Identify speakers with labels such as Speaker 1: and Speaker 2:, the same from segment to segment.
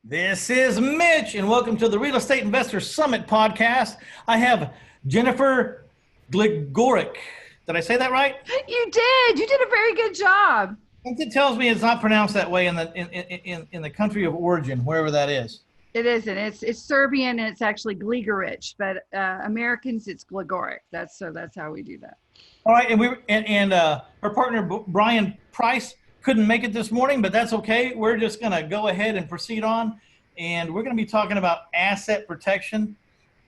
Speaker 1: This is Mitch, and welcome to the Real Estate Investor Summit podcast. I have Jennifer Gligoric. Did I say that right?
Speaker 2: You did. You did a very good job.
Speaker 1: It tells me it's not pronounced that way in the country of origin, wherever that is.
Speaker 2: It isn't. It's Serbian and it's actually Gligoric, but Americans it's Gligoric. That's how we do that.
Speaker 1: All right, and her partner Brian Price couldn't make it this morning, but that's okay. We're just going to go ahead and proceed on, and we're going to be talking about asset protection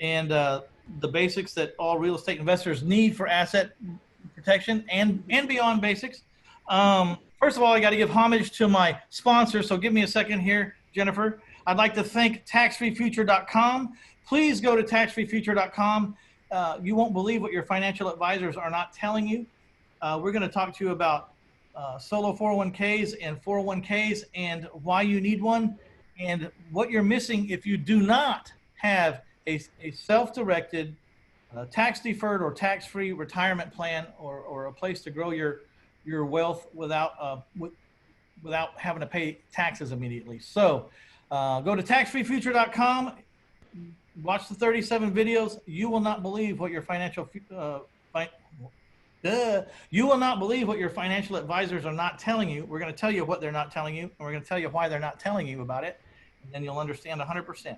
Speaker 1: and the basics that all real estate investors need for asset protection and beyond basics. First of all, I got to give homage to my sponsor, so give me a second here, Jennifer. I'd like to thank taxfreefuture.com. Please go to taxfreefuture.com. You won't believe what your financial advisors are not telling you. We're going to talk to you about solo 401ks and 401ks and why you need one and what you're missing if you do not have a self-directed, tax-deferred or tax-free retirement plan or a place to grow your wealth without having to pay taxes immediately. So go to taxfreefuture.com, watch the 37 videos. You will not believe what your you will not believe what your financial advisors are not telling you. We're going to tell you what they're not telling you, and we're going to tell you why they're not telling you about it, and then you'll understand 100%.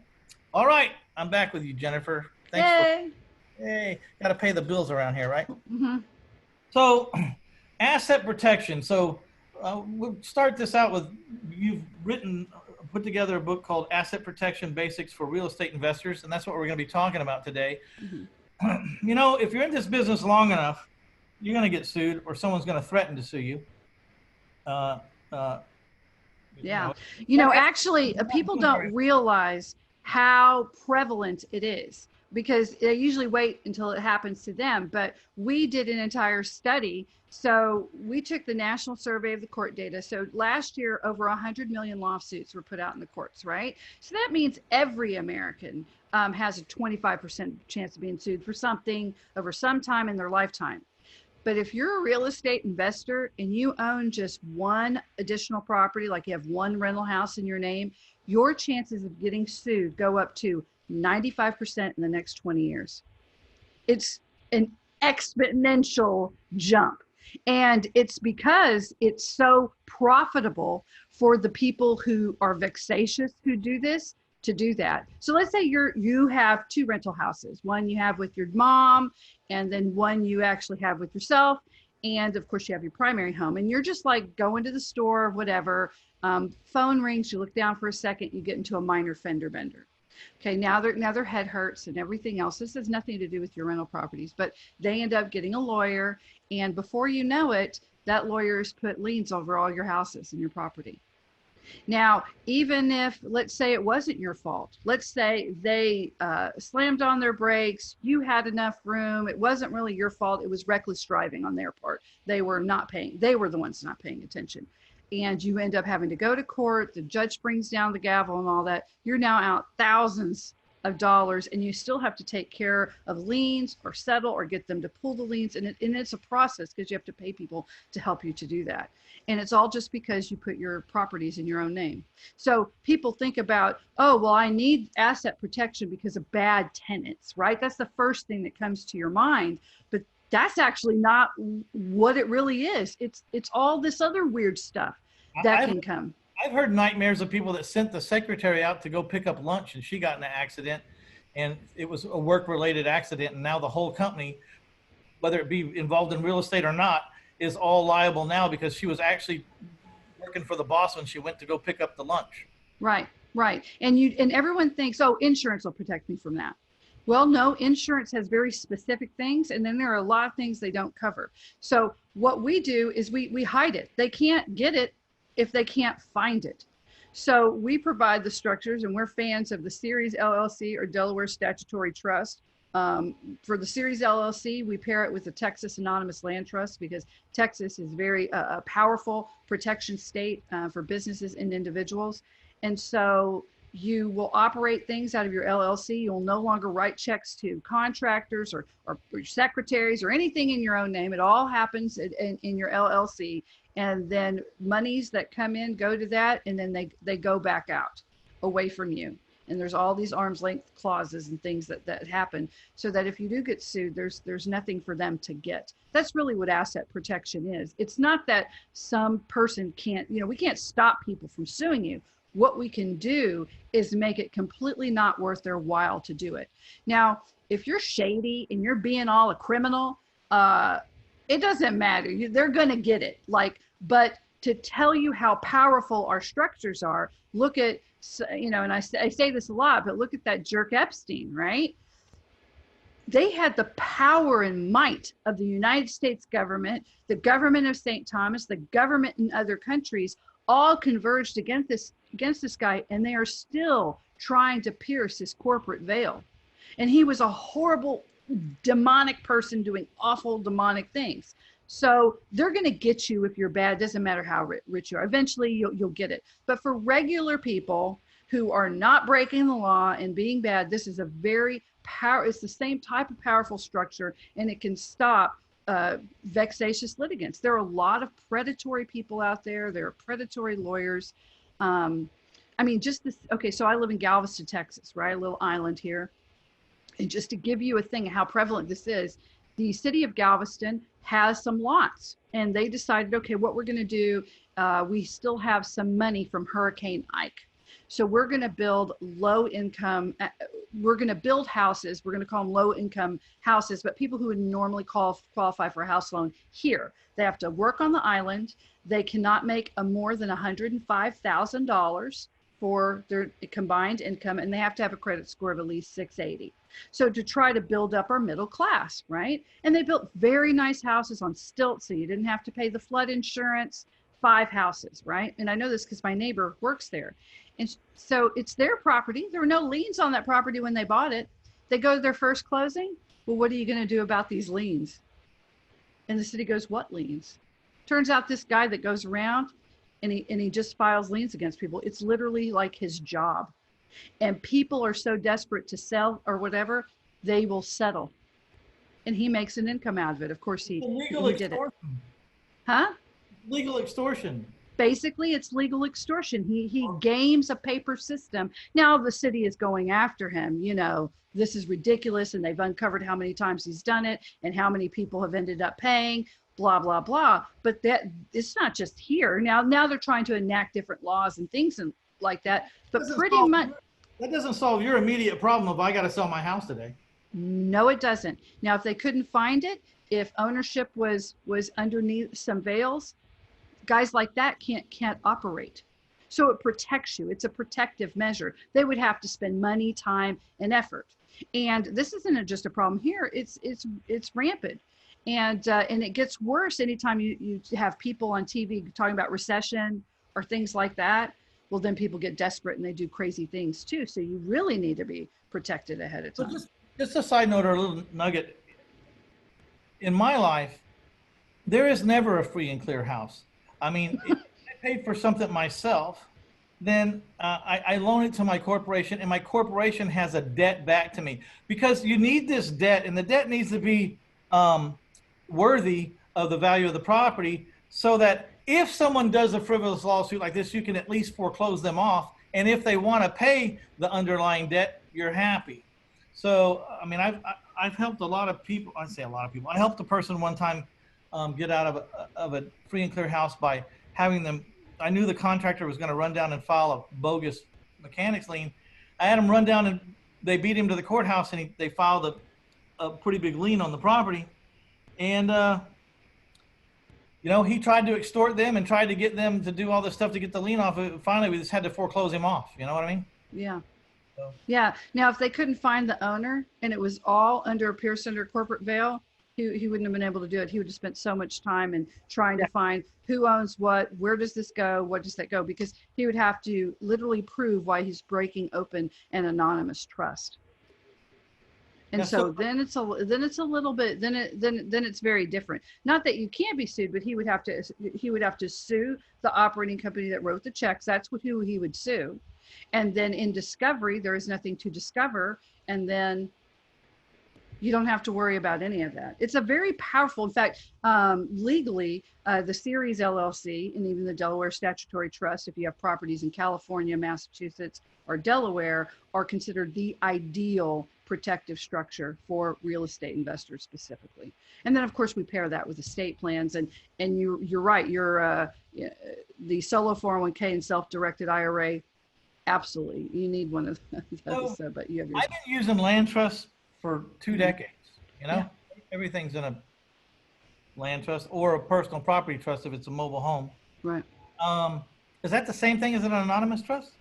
Speaker 1: All right, I'm back with you, Jennifer. Thanks. Hey, got to pay the bills around here, right?
Speaker 2: Mm-hmm.
Speaker 1: So, asset protection. So, we'll start this out with, you've put together a book called Asset Protection Basics for Real Estate Investors, and that's what we're going to be talking about today. Mm-hmm. You know, if you're in this business long enough, you're going to get sued, or someone's going to threaten to sue you.
Speaker 2: Actually, people don't realize how prevalent it is because they usually wait until it happens to them. But we did an entire study. So we took the National Survey of the Court data. So last year, over 100 million lawsuits were put out in the courts, right? So that means every American has a 25% chance of being sued for something over some time in their lifetime. But if you're a real estate investor and you own just one additional property, like you have one rental house in your name, your chances of getting sued go up to 95% in the next 20 years. It's an exponential jump. And it's because it's so profitable for the people who are vexatious who do this to do that. So let's say you have two rental houses, one you have with your mom, and then one you actually have with yourself. And of course you have your primary home, and you're just like going to the store, whatever, phone rings, you look down for a second, you get into a minor fender bender. Okay, now their head hurts and everything else. This has nothing to do with your rental properties, but they end up getting a lawyer, and before you know it, that lawyer has put liens over all your houses and your property. Now, even if, let's say it wasn't your fault, let's say they slammed on their brakes, you had enough room, it wasn't really your fault, it was reckless driving on their part. They were the ones not paying attention. And you end up having to go to court, the judge brings down the gavel and all that, you're now out thousands of dollars, and you still have to take care of liens or settle or get them to pull the liens. And it's a process because you have to pay people to help you to do that. And it's all just because you put your properties in your own name. So people think about, oh, well, I need asset protection because of bad tenants, right? That's the first thing that comes to your mind. But that's actually not what it really is. It's all this other weird stuff that can come.
Speaker 1: I've heard nightmares of people that sent the secretary out to go pick up lunch, and she got in an accident, and it was a work-related accident, and now the whole company, whether it be involved in real estate or not, is all liable now because she was actually working for the boss when she went to go pick up the lunch.
Speaker 2: Right. And everyone thinks, oh, insurance will protect me from that. Well, no, insurance has very specific things, and then there are a lot of things they don't cover. So what we do is we hide it. They can't get it if they can't find it. So we provide the structures, and we're fans of the Series LLC or Delaware Statutory Trust. For the Series LLC, we pair it with the Texas Anonymous Land Trust because Texas is very a powerful protection state for businesses and individuals. And so you will operate things out of your LLC. You'll no longer write checks to contractors or secretaries or anything in your own name. It all happens in your LLC. And then monies that come in go to that, and then they go back out. away from you. And there's all these arm's length clauses and things that happen, so that if you do get sued, there's nothing for them to get. That's really what asset protection is. It's not that some person can't, we can't stop people from suing you. What we can do is make it completely not worth their while to do it. Now, if you're shady and you're being all a criminal, it doesn't matter. They're going to get it. But to tell you how powerful our structures are, look at, and I say this a lot, but look at that jerk Epstein, right? They had the power and might of the United States government, the government of St. Thomas, the government in other countries, all converged against this guy, and they are still trying to pierce his corporate veil. And he was a horrible, demonic person doing awful, demonic things. So they're going to get you if you're bad. Doesn't matter how rich you are. Eventually, you'll get it. But for regular people who are not breaking the law and being bad, this is a very it's the same type of powerful structure, and it can stop vexatious litigants. There are a lot of predatory people out there. There are predatory lawyers. Okay, so I live in Galveston, Texas, right? A little island here. And just to give you a thing of how prevalent this is, the city of Galveston has some lots, and they decided, okay, what we're going to do, we still have some money from Hurricane Ike. So we're going to build we're going to build houses. We're going to call them low income houses, but people who would normally qualify for a house loan here, they have to work on the island. They cannot make more than $105,000 for their combined income, and they have to have a credit score of at least 680. So to try to build up our middle class, right? And they built very nice houses on stilts, so you didn't have to pay the flood insurance. 5 houses, right? And I know this because my neighbor works there. And so it's their property. There were no liens on that property when they bought it. They go to their first closing. Well, what are you going to do about these liens? And the city goes, what liens? Turns out this guy that goes around and he just files liens against people. It's literally like his job. And people are so desperate to sell or whatever, they will settle. And he makes an income out of it. Of course, he did it. Huh?
Speaker 1: Legal extortion.
Speaker 2: Basically, it's legal extortion. He games a paper system. Now the city is going after him. This is ridiculous, and they've uncovered how many times he's done it and how many people have ended up paying, blah, blah, blah. But that it's not just here. Now they're trying to enact different laws and things like that. But pretty much
Speaker 1: that doesn't solve your immediate problem if I got to sell my house today.
Speaker 2: No, it doesn't. Now, if they couldn't find it, if ownership was underneath some veils, guys like that can't operate. So it protects you. It's a protective measure. They would have to spend money, time, and effort. And this isn't just a problem here. It's rampant. And it gets worse anytime you have people on TV talking about recession or things like that. Well, then people get desperate and they do crazy things too. So you really need to be protected ahead of time.
Speaker 1: So just a side note or a little nugget. In my life, there is never a free and clear house. I mean, if I paid for something myself, then I loan it to my corporation, and my corporation has a debt back to me, because you need this debt, and the debt needs to be worthy of the value of the property, so that if someone does a frivolous lawsuit like this, you can at least foreclose them off. And if they want to pay the underlying debt, you're happy. So, I mean, I've helped a lot of people. I say a lot of people. I helped a person one time get out of a free and clear house by having them. I knew the contractor was going to run down and file a bogus mechanics lien. I had him run down, and they beat him to the courthouse, and they filed a pretty big lien on the property. And, he tried to extort them and tried to get them to do all this stuff to get the lien off. Finally, we just had to foreclose him off. You know what I mean?
Speaker 2: Yeah. So. Yeah. Now, if they couldn't find the owner and it was all pierced under corporate veil, he wouldn't have been able to do it. He would have spent so much time in trying to find who owns what, where does this go, what does that go? Because he would have to literally prove why he's breaking open an anonymous trust. And so then it's a little bit, then it's very different. Not that you can't be sued, but he would have to sue the operating company that wrote the checks. That's who he would sue. And then in discovery, there is nothing to discover. And then You don't have to worry about any of that. It's a very powerful, in fact, legally, the Series LLC and even the Delaware Statutory Trust, if you have properties in California, Massachusetts, or Delaware, are considered the ideal protective structure for real estate investors specifically. And then, of course, we pair that with estate plans. And you're right. The solo 401k and self-directed IRA. Absolutely, you need one of those.
Speaker 1: So,
Speaker 2: but you have
Speaker 1: I've been using land trusts for 2 decades. You know, everything's in a land trust or a personal property trust if it's a mobile home.
Speaker 2: Right.
Speaker 1: Is that the same thing as an anonymous trust?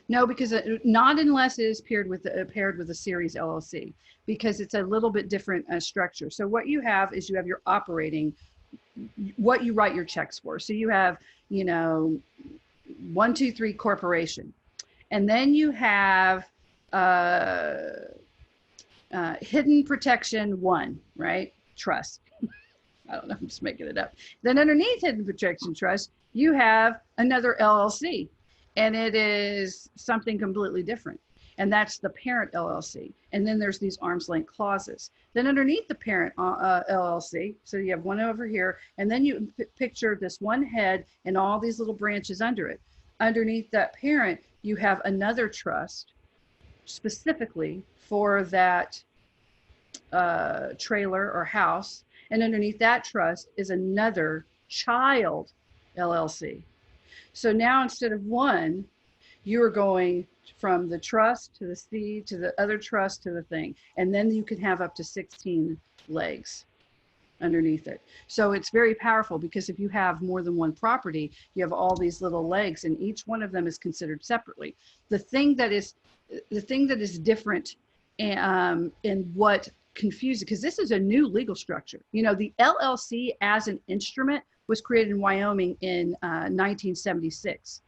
Speaker 2: No, because not unless it is paired with a Series LLC, because it's a little bit different structure. So what you have is you have your operating, what you write your checks for. So you have, 123 corporation, and then you have hidden protection 1, right? Trust. I don't know, I'm just making it up. Then underneath hidden protection trust, you have another LLC, and it is something completely different. And that's the parent LLC. And then there's these arm's length clauses. Then underneath the parent LLC, so you have one over here, and then you picture this one head and all these little branches under it. Underneath that parent, you have another trust specifically for that trailer or house. And underneath that trust is another child LLC. So now instead of one, you are going from the trust to the seed to the other trust to the thing. And then you can have up to 16 legs underneath it. So it's very powerful, because if you have more than one property, you have all these little legs, and each one of them is considered separately. The thing that is different in what confuses, because this is a new legal structure. The LLC as an instrument was created in Wyoming in 1976.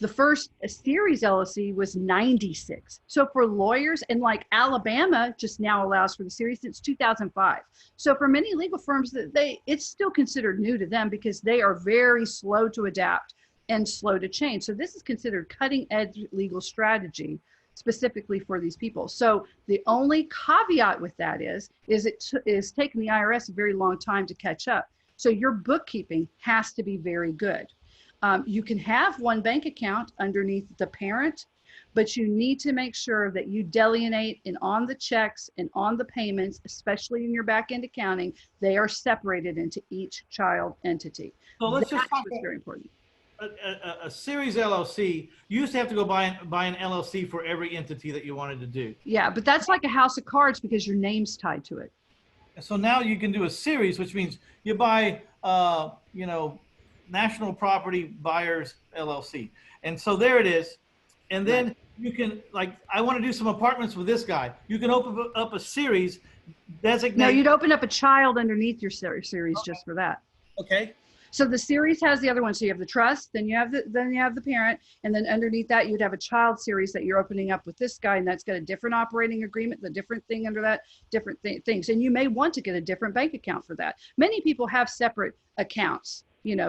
Speaker 2: The first Series LLC was 96. So for lawyers, and like Alabama just now allows for the Series since 2005. So for many legal firms, it's still considered new to them, because they are very slow to adapt and slow to change. So this is considered cutting edge legal strategy specifically for these people. So the only caveat with that is it is taking the IRS a very long time to catch up. So your bookkeeping has to be very good. You can have one bank account underneath the parent, but you need to make sure that you delineate, and on the checks and on the payments, especially in your back end accounting, they are separated into each child entity.
Speaker 1: So let's just talk
Speaker 2: about very important.
Speaker 1: A Series LLC. You used to have to go buy an LLC for every entity that you wanted to do.
Speaker 2: Yeah, but that's like a house of cards, because your name's tied to it.
Speaker 1: So now you can do a series, which means you buy, National Property Buyers LLC. And so there it is. And then you can, like, I want to do some apartments with this guy. You can open up a series, designate.
Speaker 2: No, you'd open up a child underneath your series just for that.
Speaker 1: Okay.
Speaker 2: So the series has the other one. So you have the trust, then you have the parent, and then underneath that you'd have a child series that you're opening up with this guy, and that's got a different operating agreement, the different thing under that, different things. And you may want to get a different bank account for that. Many people have separate accounts,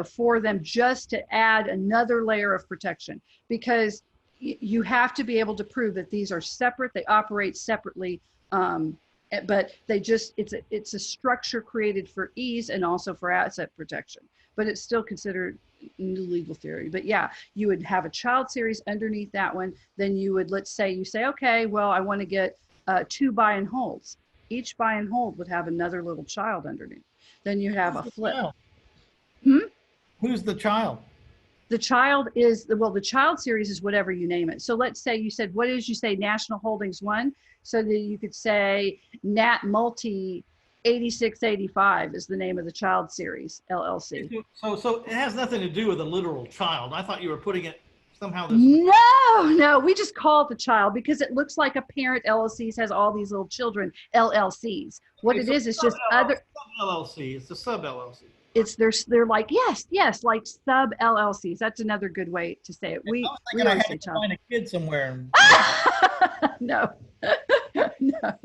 Speaker 2: for them, just to add another layer of protection, because you have to be able to prove that these are separate, they operate separately, but it's a structure created for ease and also for asset protection. But it's still considered new legal theory. But yeah, you would have a child series underneath that one. Then you would, let's say you say, okay, well, I want to get 2 buy and holds. Each buy and hold would have another little child underneath. Then you have a flip.
Speaker 1: Who's the child?
Speaker 2: The child is, the child series is whatever you name it. So let's say you said, what did you say, National Holdings 1? So that you could say Nat Multi 8685 is the name of the child series LLC.
Speaker 1: So it has nothing to do with a literal child. I thought you were putting it somehow.
Speaker 2: No, we just call it the child because it looks like a parent LLCs has all these little children LLCs. What it is just other
Speaker 1: LLC. It's a sub LLC.
Speaker 2: They're like, yes, like sub LLCs. That's another good way to say it. We always say child.
Speaker 1: Find a kid somewhere.
Speaker 2: No. No.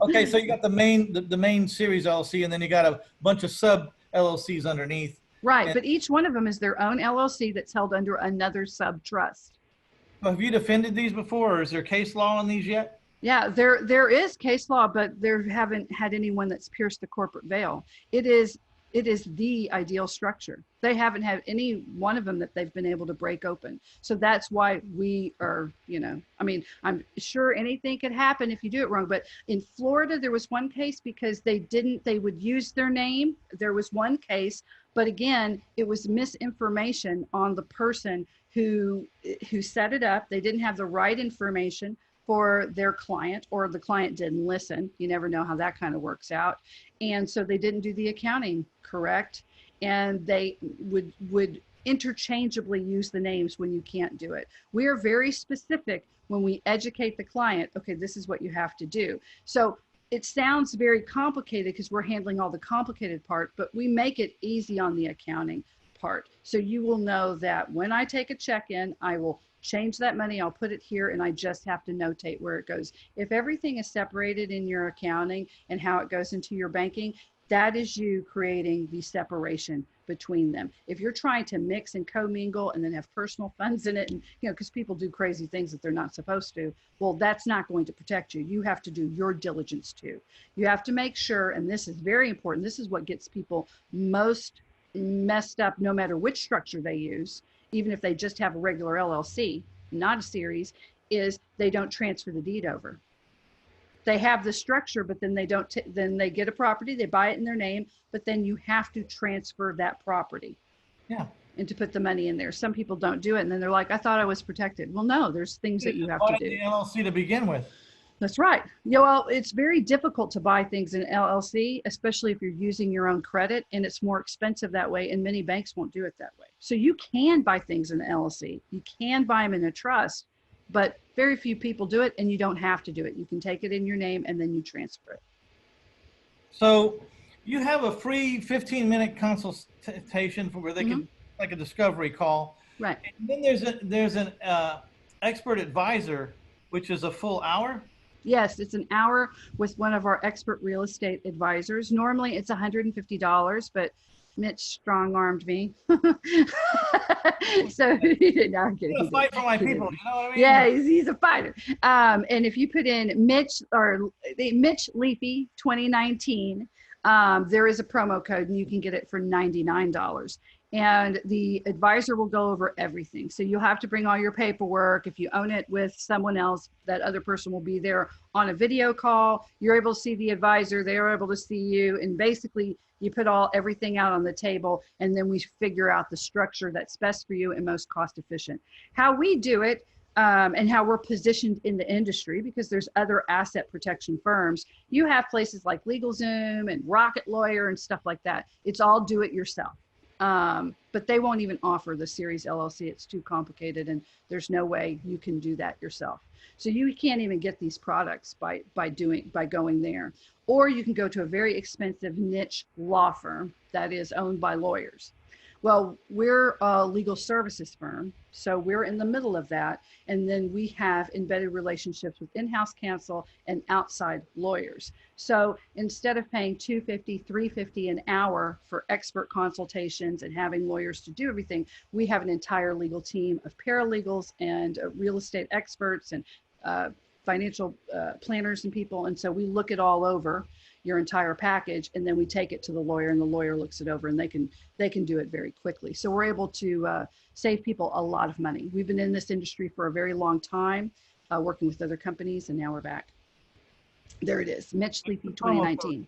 Speaker 1: Okay, so you got the main series LLC, and then you got a bunch of sub LLCs underneath.
Speaker 2: Right, but each one of them is their own LLC that's held under another sub trust.
Speaker 1: Have you defended these before, or is there case law on these yet?
Speaker 2: Yeah, there is case law, but there haven't had anyone that's pierced the corporate veil. It is it is the ideal structure. They haven't had any one of them that they've been able to break open. So that's why we are, you know, I mean, I'm sure anything could happen if you do it wrong. But in Florida, there was one case because they would use their name. There was one case, but again, it was misinformation on the person who set it up. They didn't have the right information for their client, or the client didn't listen. You never know how that kind of works out. And so they didn't do the accounting correct. And they would interchangeably use the names when you can't do it. We are very specific when we educate the client. Okay, this is what you have to do. So it sounds very complicated because we're handling all the complicated part, but we make it easy on the accounting part. So you will know that when I take a check in, I will change that money, I'll put it here, and I just have to notate where it goes. If everything is separated in your accounting and how it goes into your banking, that is you creating the separation between them. If you're trying to mix and commingle and then have personal funds in it, and you know, because people do crazy things that they're not supposed to, well, that's not going to protect you. You have to do your diligence too. You have to make sure, and this is very important, this is what gets people most messed up, no matter which structure they use, even if they just have a regular LLC, not a series, is they don't transfer the deed over. They have the structure, but then they don't, then they get a property, they buy it in their name, but then you have to transfer that property.
Speaker 1: Yeah.
Speaker 2: And to put the money in there. Some people don't do it, and then they're like, I thought I was protected. Well, no, there's things that you have to do.
Speaker 1: The LLC to begin with.
Speaker 2: That's right. Yeah, well, it's very difficult to buy things in LLC, especially if you're using your own credit, and it's more expensive that way, and many banks won't do it that way. So you can buy things in LLC. You can buy them in a trust, but very few people do it, and you don't have to do it. You can take it in your name, and then you transfer it.
Speaker 1: So you have a free 15-minute consultation for where they can, like a discovery call.
Speaker 2: Right.
Speaker 1: And then there's an expert advisor, which is a full hour.
Speaker 2: Yes, it's an hour with one of our expert real estate advisors. Normally it's $150, but Mitch strong-armed me. So no, I'm kidding.
Speaker 1: I'm fight for my people, you know what I mean?
Speaker 2: Yeah, he's a fighter. And if you put in Mitch Leafy 2019, there is a promo code and you can get it for $99. And the advisor will go over everything. So you'll have to bring all your paperwork. If you own it with someone else, that other person will be there on a video call. You're able to see the advisor, they're able to see you. And basically you put everything out on the table, and then we figure out the structure that's best for you and most cost efficient. How we do it, and how we're positioned in the industry, because there's other asset protection firms. You have places like LegalZoom and Rocket Lawyer and stuff like that. It's all do it yourself. But they won't even offer the Series LLC. It's too complicated, and there's no way you can do that yourself. So you can't even get these products by going there. Or you can go to a very expensive niche law firm that is owned by lawyers. Well, we're a legal services firm, so we're in the middle of that. And then we have embedded relationships with in-house counsel and outside lawyers. So instead of paying $250, $350 an hour for expert consultations and having lawyers to do everything, we have an entire legal team of paralegals and real estate experts and financial planners and people. And so we look it all over, your entire package, and then we take it to the lawyer, and the lawyer looks it over, and they can do it very quickly. So we're able to save people a lot of money. We've been in this industry for a very long time, working with other companies, and now we're back. There it is, Mitch Stephen 2019.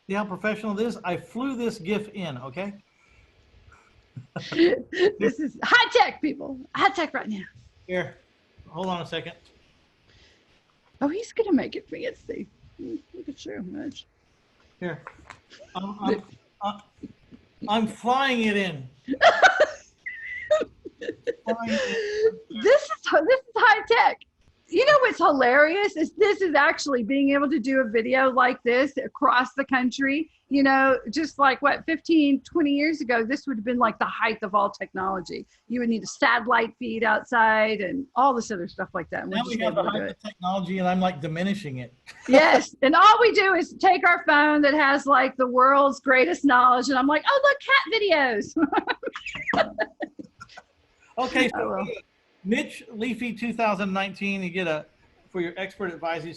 Speaker 1: See how professional it is? I flew this GIF in, okay?
Speaker 2: This is high tech, people. High tech right now.
Speaker 1: Here, hold on a second.
Speaker 2: Oh, he's gonna make it fancy. Look at you, Mitch.
Speaker 1: Here, I'm flying it in.
Speaker 2: This is high tech. You know what's hilarious is this is actually being able to do a video like this across the country. You know, just like what, 15, 20 years ago, this would have been like the height of all technology. You would need a satellite feed outside and all this other stuff like that. And
Speaker 1: now we have the height of technology, and I'm like diminishing it.
Speaker 2: Yes, and all we do is take our phone that has like the world's greatest knowledge, and I'm like, oh, look, cat videos.
Speaker 1: Okay, so Mitch Leafy 2019, you get a for your expert advisor.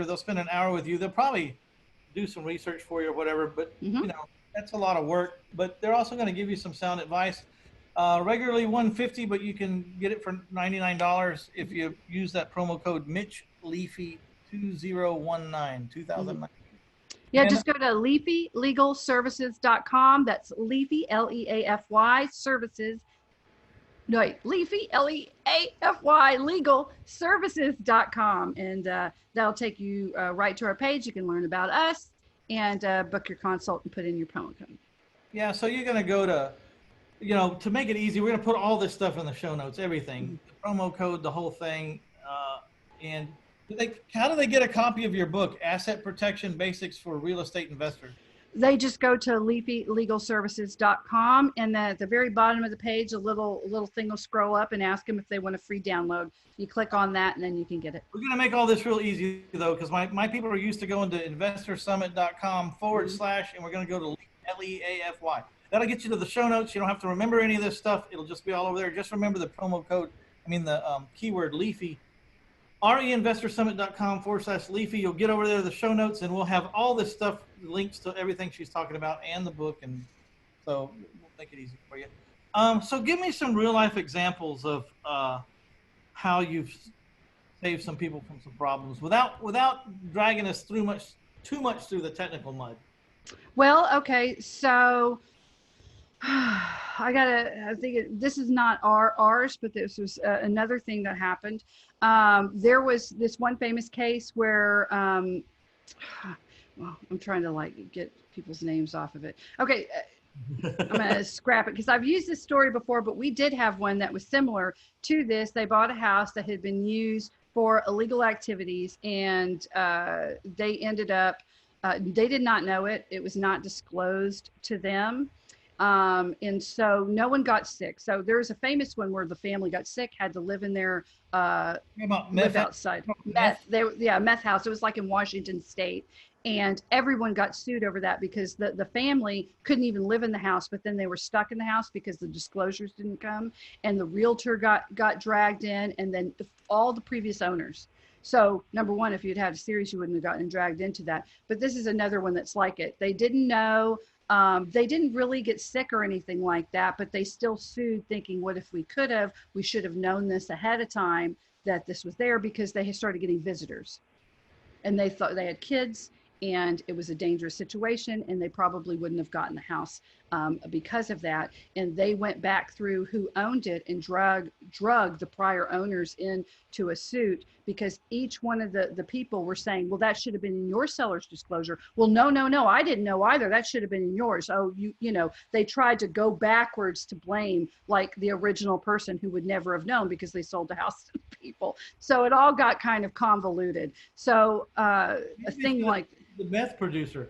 Speaker 1: They'll spend an hour with you. They'll probably do some research for you or whatever, but
Speaker 2: Mm-hmm.
Speaker 1: you know, that's a lot of work. But they're also going to give you some sound advice. Regularly $150, but you can get it for $99 if you use that promo code Mitch Leafy 2019
Speaker 2: Mm-hmm.
Speaker 1: 2009.
Speaker 2: Yeah,
Speaker 1: And
Speaker 2: just go to leafylegalservices.com. That's Leafy, Leafy, services. No, wait, Leafy, Leafy, legalservices.com. And that'll take you right to our page. You can learn about us and book your consult and put in your promo code.
Speaker 1: yeah, so you're going to go to, you know, to make it easy, we're going to put all this stuff in the show notes, everything, the promo code, the whole thing. And how do they get a copy of your book, Asset Protection Basics for Real Estate Investors?
Speaker 2: They just go to leafylegalservices.com, and then at the very bottom of the page, a little thing will scroll up and ask them if they want a free download. You click on that, and then you can get it.
Speaker 1: We're going to make all this real easy, though, because my people are used to going to investorsummit.com / and we're going to go to LEAFY. That'll get you to the show notes. You don't have to remember any of this stuff. It'll just be all over there. Just remember the promo code, the keyword Leafy, reinvestorsummit.com / Leafy. You'll get over there to the show notes, and we'll have all this stuff, links to everything she's talking about and the book. And so we'll make it easy for you. So give me some real life examples of how you've saved some people from some problems without dragging us too much through the technical mud.
Speaker 2: Well, okay, so I think this is not ours, but this was another thing that happened. There was this one famous case where, well, I'm trying to get people's names off of it. Okay, I'm gonna scrap it because I've used this story before, but we did have one that was similar to this. They bought a house that had been used for illegal activities, and they ended up, they did not know it. It was not disclosed to them. And so no one got sick. So there's a famous one where the family got sick, had to live in their, live outside. Meth house. It was like in Washington State. And everyone got sued over that because the family couldn't even live in the house, but then they were stuck in the house because the disclosures didn't come, and the realtor got dragged in, and then all the previous owners. So number one, if you'd had a series, you wouldn't have gotten dragged into that. But this is another one that's like it. They didn't know. They didn't really get sick or anything like that, but they still sued thinking, what if we could have? We should have known this ahead of time that this was there, because they had started getting visitors. And they thought they had kids, and it was a dangerous situation, and they probably wouldn't have gotten the house because of that. And they went back through who owned it and drug the prior owners into a suit, because each one of the people were saying, well, that should have been in your seller's disclosure. Well, no, I didn't know either. That should have been in yours. Oh, you know, they tried to go backwards to blame like the original person who would never have known because they sold the house to people. So it all got kind of convoluted. So a thing like
Speaker 1: the meth producer.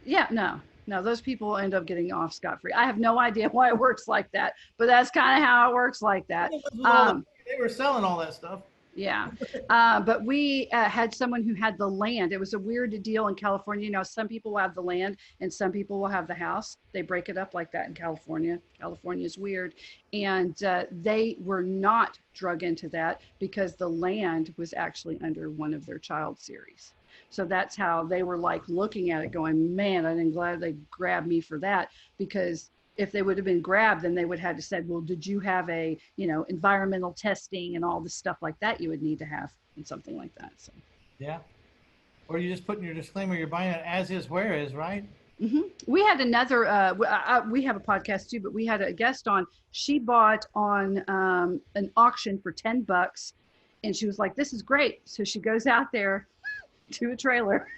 Speaker 2: Yeah, no, those people end up getting off scot-free. I have no idea why it works like that, but that's kind of how it works like that.
Speaker 1: They were selling all that stuff.
Speaker 2: Yeah, but we had someone who had the land. It was a weird deal in California. You know, some people will have the land and some people will have the house. They break it up like that in California. California is weird. And they were not drug into that because the land was actually under one of their child series. So that's how they were like looking at it going, man, I'm glad they grabbed me for that, because if they would have been grabbed, then they would have to said, well, did you have a, environmental testing and all the stuff like that you would need to have and something like that. So,
Speaker 1: yeah. Or you just put in your disclaimer, you're buying it as is, where is, right?
Speaker 2: Mm-hmm. We had another, we have a podcast too, but we had a guest on. She bought on an auction for $10, and she was like, this is great. So she goes out there to a trailer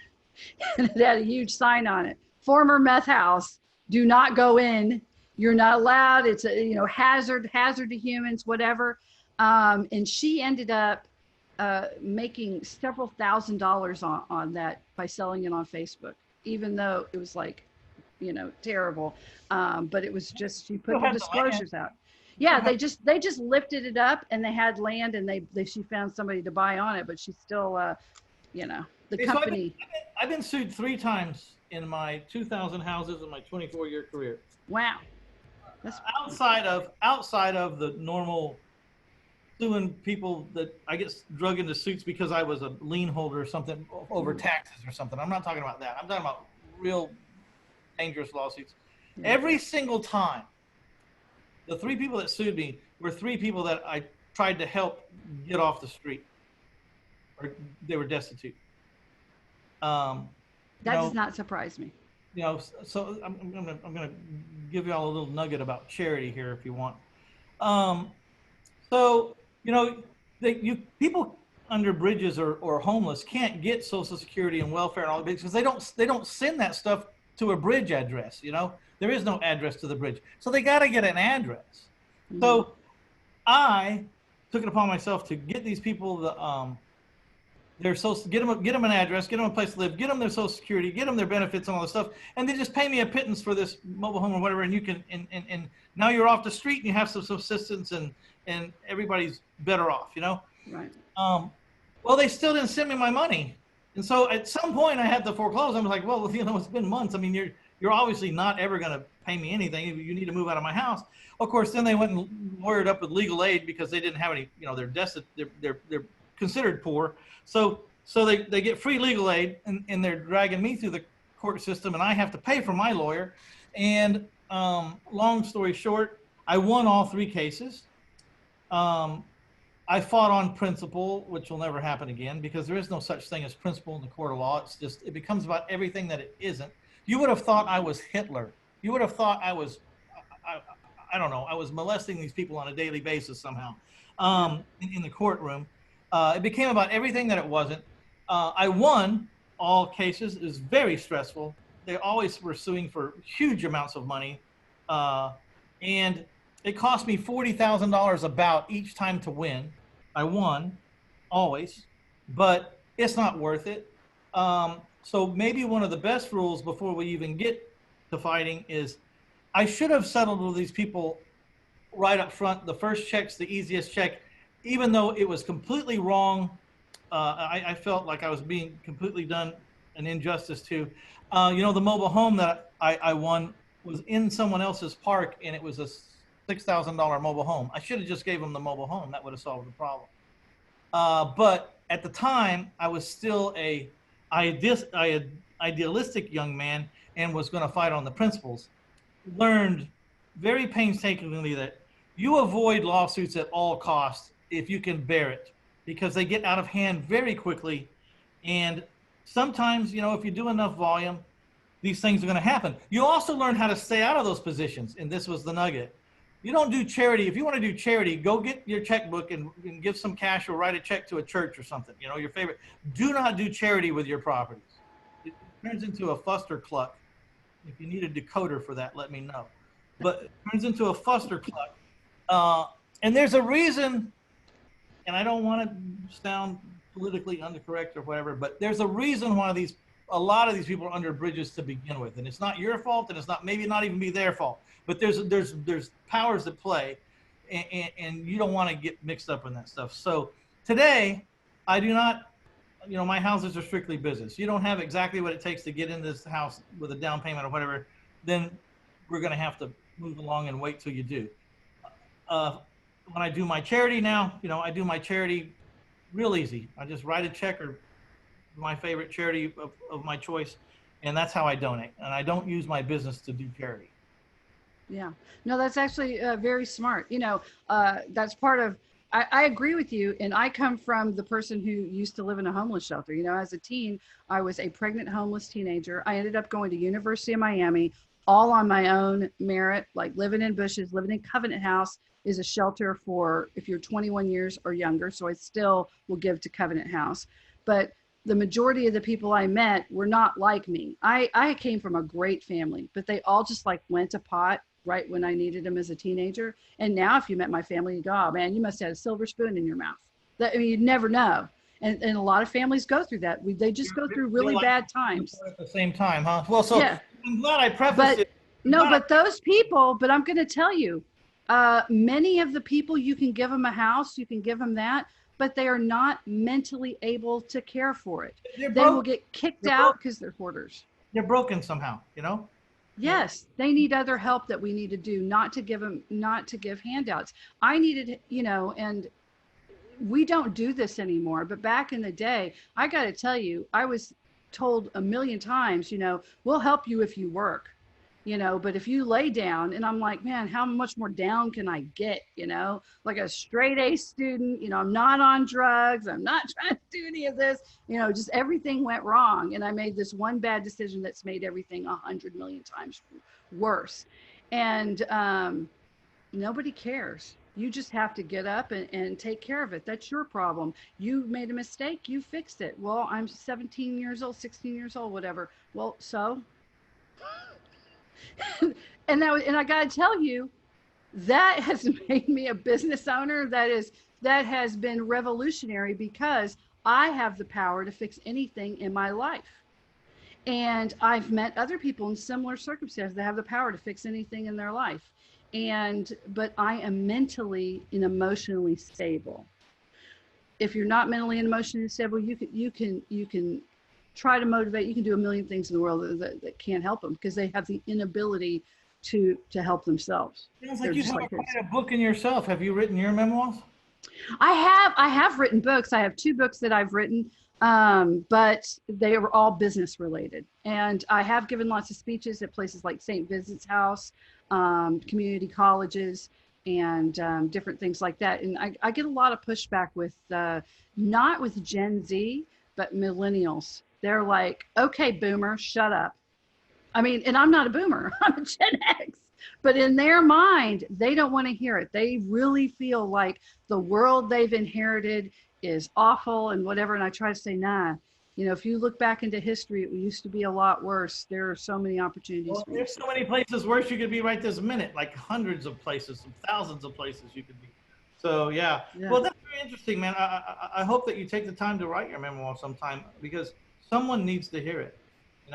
Speaker 2: and it had a huge sign on it: former meth house, do not go in, you're not allowed, it's a hazard to humans, whatever. And she ended up making several $1,000s on that by selling it on Facebook, even though it was like terrible, but it was just, she put the disclosures out. Yeah, they just lifted it up, and they had land, and she found somebody to buy on it, but she's still the company.
Speaker 1: So I've been sued 3 times in my 2,000 houses in my 24-year career.
Speaker 2: Wow.
Speaker 1: That's outside of the normal suing people that I get drug into suits because I was a lien holder or something over taxes or something. I'm not talking about that. I'm talking about real dangerous lawsuits. Every single time, the 3 people that sued me were 3 people that I tried to help get off the street, or they were destitute. You
Speaker 2: That does
Speaker 1: know,
Speaker 2: not surprise me.
Speaker 1: so I'm gonna give y'all a little nugget about charity here if you want. Um, so you know, people under bridges or homeless can't get Social Security and welfare and all that because they don't send that stuff to a bridge address. There is no address to the bridge, so they got to get an address. So I took it upon myself to get these people get them an address, get them a place to live, get them their Social Security, get them their benefits and all this stuff, and they just pay me a pittance for this mobile home or whatever, and you can and now you're off the street and you have some subsistence and everybody's better off,
Speaker 2: Right.
Speaker 1: Well, they still didn't send me my money, and so at some point I had to foreclose. I was like, well, it's been months. I mean, you're obviously not ever going to pay me anything. You need to move out of my house. Of course, then they went and lawyered up with legal aid because they didn't have any. They're considered poor. So they get free legal aid, and they're dragging me through the court system, and I have to pay for my lawyer. And long story short, I won all 3 cases. I fought on principle, which will never happen again because there is no such thing as principle in the court of law. It becomes about everything that it isn't. You would have thought I was Hitler. You would have thought I was, I don't know, I was molesting these people on a daily basis somehow in the courtroom. It became about everything that it wasn't. I won all cases. It was very stressful. They always were suing for huge amounts of money. And it cost me $40,000 about each time to win. I won, always, but it's not worth it. So maybe one of the best rules before we even get to fighting is I should have settled with these people right up front. The first check's the easiest check, even though it was completely wrong. I felt like I was being completely done an injustice to. The mobile home that I won was in someone else's park, and it was a $6,000 mobile home. I should have just gave them the mobile home. That would have solved the problem. But at the time, I was still a idealistic young man and was going to fight on the principles. Learned very painstakingly that you avoid lawsuits at all costs if you can bear it, because they get out of hand very quickly. And sometimes, if you do enough volume, these things are going to happen. You also learn how to stay out of those positions. And this was the nugget. You don't do charity. If you want to do charity, go get your checkbook and give some cash or write a check to a church or something, your favorite. Do not do charity with your properties. It turns into a fuster-cluck. If you need a decoder for that, let me know. But it turns into a fuster-cluck. And there's a reason, and I don't want to sound politically incorrect or whatever, but there's a reason why a lot of these people are under bridges to begin with. And it's not your fault, and it's maybe not even be their fault. But there's powers at play, and you don't want to get mixed up in that stuff. So today, I do not, my houses are strictly business. You don't have exactly what it takes to get in this house with a down payment or whatever, then we're going to have to move along and wait till you do. When I do my charity now, I do my charity real easy. I just write a check or my favorite charity of my choice, and that's how I donate. And I don't use my business to do charity.
Speaker 2: Yeah, no, that's actually very smart. That's part of, I agree with you. And I come from the person who used to live in a homeless shelter. As a teen, I was a pregnant homeless teenager. I ended up going to University of Miami all on my own merit, like living in bushes, living in Covenant House is a shelter for if you're 21 years or younger. So I still will give to Covenant House. But the majority of the people I met were not like me. I came from a great family, but they all just went to pot right when I needed them as a teenager. And now if you met my family, you go, oh man, you must have had a silver spoon in your mouth. You'd never know. And a lot of families go through that. They just go through really bad times.
Speaker 1: At the same time, huh? Well, so
Speaker 2: yeah.
Speaker 1: I'm glad I prefaced it.
Speaker 2: But those people, but I'm going to tell you, many of the people, you can give them a house, you can give them that, but they are not mentally able to care for it. They will get kicked out because they're hoarders.
Speaker 1: They're broken somehow,
Speaker 2: Yes, they need other help that we need to do, not to give handouts. I needed, and we don't do this anymore. But back in the day, I got to tell you, I was told a million times, we'll help you if you work, but if you lay down, and I'm like, man, how much more down can I get? Like a straight A student, I'm not on drugs. I'm not trying to do any of this, just everything went wrong. And I made this one bad decision that's made everything 100 million times worse. And nobody cares. You just have to get up and take care of it. That's your problem. You made a mistake, you fixed it. Well, I'm 17 years old, 16 years old, whatever. Well, so and I got to tell you, that has made me a business owner that has been revolutionary, because I have the power to fix anything in my life. And I've met other people in similar circumstances that have the power to fix anything in their life. But I am mentally and emotionally stable. If you're not mentally and emotionally stable, you can try to motivate. You can do a million things in the world that can't help them, because they have the inability to help themselves.
Speaker 1: Sounds like you have quite a book in yourself. Have you written your memoirs?
Speaker 2: I have written books. I have 2 books that I've written, but they were all business related. And I have given lots of speeches at places like St. Vincent's House, community colleges, and different things like that. And I get a lot of pushback with, not with Gen Z, but millennials. They're like, okay, boomer, shut up. I mean, and I'm not a boomer, I'm a Gen X. But in their mind, they don't want to hear it. They really feel like the world they've inherited is awful and whatever. And I try to say, nah, if you look back into history, it used to be a lot worse. There are so many opportunities.
Speaker 1: Well, there's so many places worse you could be right this minute, like hundreds of places, thousands of places you could be. So, yeah. Well, that's very interesting, man. I hope that you take the time to write your memoir sometime, because someone needs to hear it.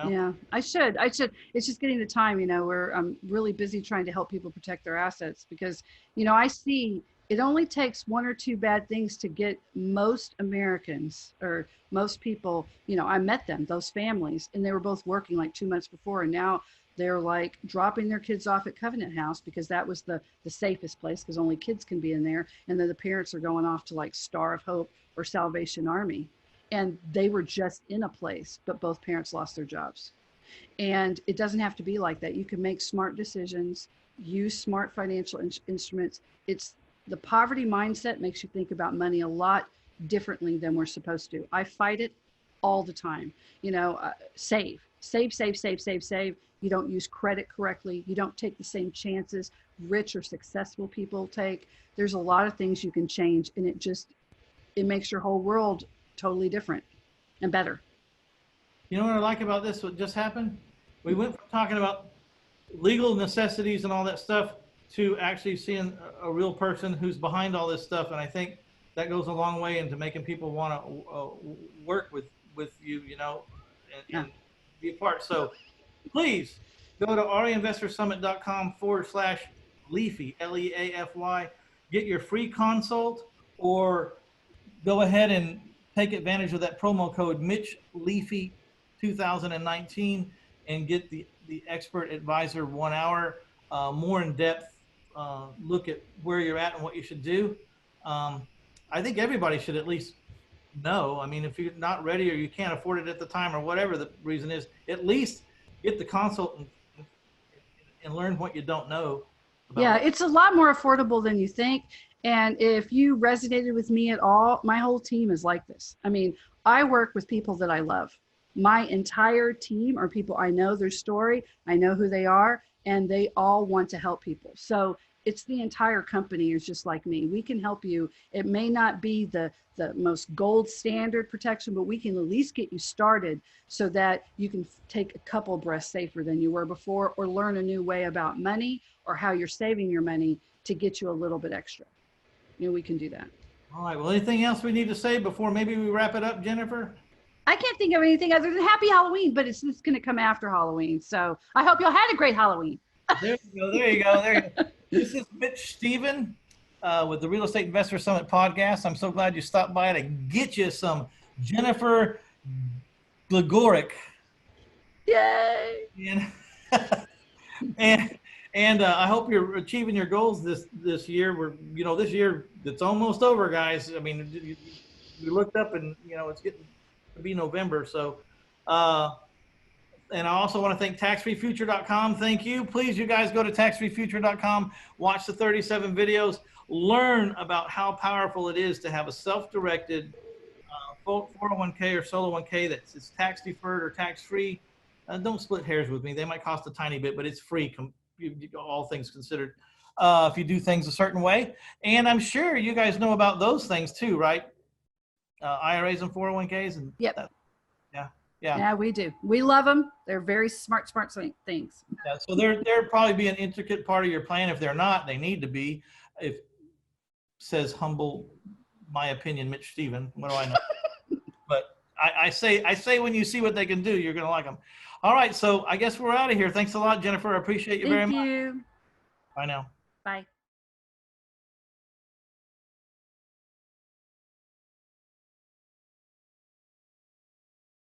Speaker 2: Yeah, I should. It's just getting the time, where I'm really busy trying to help people protect their assets, because, I see it only takes 1 or 2 bad things to get most Americans, or most people, I met them, those families, and they were both working like 2 months before. And now they're like dropping their kids off at Covenant House, because that was the safest place, because only kids can be in there. And then the parents are going off to like Star of Hope or Salvation Army. And they were just in a place, but both parents lost their jobs. And it doesn't have to be like that. You can make smart decisions, use smart financial instruments. It's the poverty mindset makes you think about money a lot differently than we're supposed to. I fight it all the time. Save. You don't use credit correctly. You don't take the same chances rich or successful people take. There's a lot of things you can change, and it makes your whole world totally different and better.
Speaker 1: You know what I like about this, what just happened? We went from talking about legal necessities and all that stuff to actually seeing a real person who's behind all this stuff. And I think that goes a long way into making people want to work with you, and be a part. So please go to reinvestorsummit.com/Leafy, Leafy, get your free consult, or go ahead and take advantage of that promo code Mitch Leafy 2019 and get the expert advisor 1 hour, more in depth look at where you're at and what you should do. I think everybody should at least know. I mean, if you're not ready or you can't afford it at the time or whatever the reason is, at least get the consult and learn what you don't know.
Speaker 2: Yeah, it's a lot more affordable than you think. And if you resonated with me at all, my whole team is like this. I mean, I work with people that I love. My entire team are people I know their story, I know who they are, and they all want to help people. So it's the entire company is just like me. We can help you. It may not be the most gold standard protection, but we can at least get you started so that you can take a couple breaths safer than you were before, or learn a new way about money or how you're saving your money to get you a little bit extra. We can do that.
Speaker 1: All right. Well, anything else we need to say before maybe we wrap it up, Jennifer?
Speaker 2: I can't think of anything other than happy Halloween, but it's going to come after Halloween. So I hope y'all had a great Halloween.
Speaker 1: There you go. This is Mitch Stephen with the Real Estate Investor Summit podcast. I'm so glad you stopped by to get you some Jennifer Gligoric.
Speaker 2: Yay!
Speaker 1: And I hope you're achieving your goals this year. This year it's almost over, guys. I mean, we looked up and it's getting to be November. So, and I also want to thank taxfreefuture.com. Thank you. Please, you guys go to taxfreefuture.com, watch the 37 videos, learn about how powerful it is to have a self-directed 401k or solo 1k that's tax deferred or tax free. Don't split hairs with me. They might cost a tiny bit, but it's free, all things considered, if you do things a certain way. And I'm sure you guys know about those things too, right? IRAs and 401ks. And
Speaker 2: yep.
Speaker 1: Yeah.
Speaker 2: Yeah, we do. We love them. They're very smart things.
Speaker 1: Yeah, so they're probably be an intricate part of your plan. If they're not, they need to be. If says humble, my opinion, Mitch Stephen. What do I know? But I say when you see what they can do, you're going to like them. All right, so I guess we're out of here. Thanks a lot, Jennifer. I appreciate you very much.
Speaker 2: Thank you.
Speaker 1: Bye now.
Speaker 2: Bye.